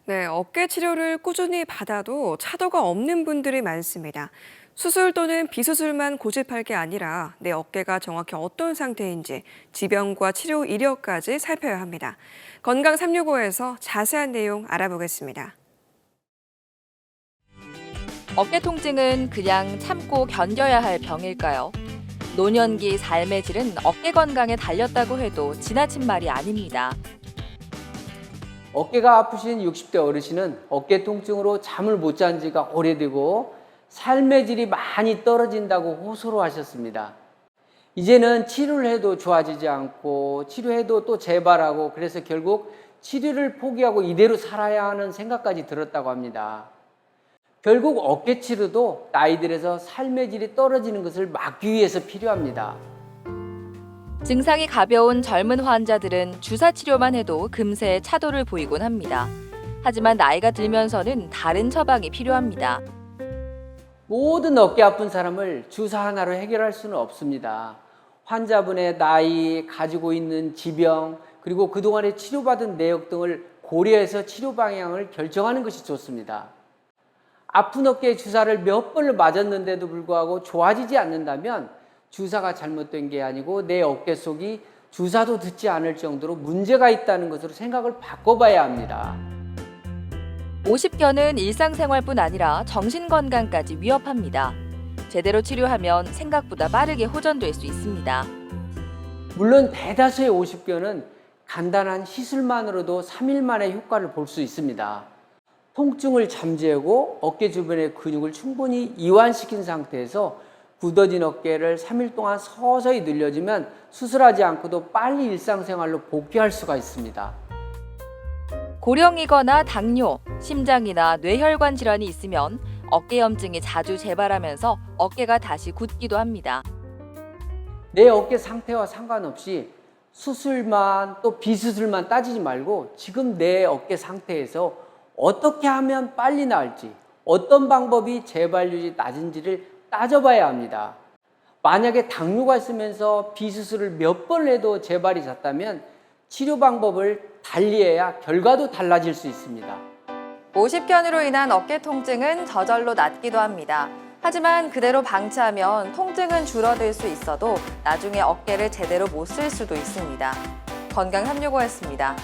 네, 어깨 치료를 꾸준히 받아도 차도가 없는 분들이 많습니다. 수술 또는 비수술만 고집할 게 아니라 내 어깨가 정확히 어떤 상태인지 질병과 치료 이력까지 살펴야 합니다. 건강 365에서 자세한 내용 알아보겠습니다. 어깨 통증은 그냥 참고 견뎌야 할 병일까요? 노년기 삶의 질은 어깨 건강에 달렸다고 해도 지나친 말이 아닙니다. 어깨가 아프신 60대 어르신은 어깨 통증으로 잠을 못 잔 지가 오래되고 삶의 질이 많이 떨어진다고 호소를 하셨습니다. 이제는 치료를 해도 좋아지지 않고 치료해도 또 재발하고 그래서 결국 치료를 포기하고 이대로 살아야 하는 생각까지 들었다고 합니다. 결국 어깨 치료도 나이 들어서 삶의 질이 떨어지는 것을 막기 위해서 필요합니다. 증상이 가벼운 젊은 환자들은 주사 치료만 해도 금세 차도를 보이곤 합니다. 하지만 나이가 들면서는 다른 처방이 필요합니다. 모든 어깨 아픈 사람을 주사 하나로 해결할 수는 없습니다. 환자분의 나이, 가지고 있는 질병, 그리고 그동안에 치료받은 내역 등을 고려해서 치료 방향을 결정하는 것이 좋습니다. 아픈 어깨에 주사를 몇 번을 맞았는데도 불구하고 좋아지지 않는다면 주사가 잘못된 게 아니고 내 어깨 속이 주사도 듣지 않을 정도로 문제가 있다는 것으로 생각을 바꿔봐야 합니다. 50견은 일상생활뿐 아니라 정신건강까지 위협합니다. 제대로 치료하면 생각보다 빠르게 호전될 수 있습니다. 물론 대다수의 50견은 간단한 시술만으로도 3일 만에 효과를 볼 수 있습니다. 통증을 잠재우고 어깨 주변의 근육을 충분히 이완시킨 상태에서 굳어진 어깨를 3일 동안 서서히 늘려주면 수술하지 않고도 빨리 일상생활로 복귀할 수가 있습니다. 고령이거나 당뇨, 심장이나 뇌혈관 질환이 있으면 어깨염증이 자주 재발하면서 어깨가 다시 굳기도 합니다. 내 어깨 상태와 상관없이 수술만 또 비수술만 따지지 말고 지금 내 어깨 상태에서 어떻게 하면 빨리 나을지, 어떤 방법이 재발률이 낮은지를 따져봐야 합니다. 만약에 당뇨가 있으면서 비수술을 몇 번을 해도 재발이 잦다면 치료 방법을 달리해야 결과도 달라질 수 있습니다. 50견으로 인한 어깨 통증은 저절로 낫기도 합니다. 하지만 그대로 방치하면 통증은 줄어들 수 있어도 나중에 어깨를 제대로 못 쓸 수도 있습니다. 건강 365였습니다.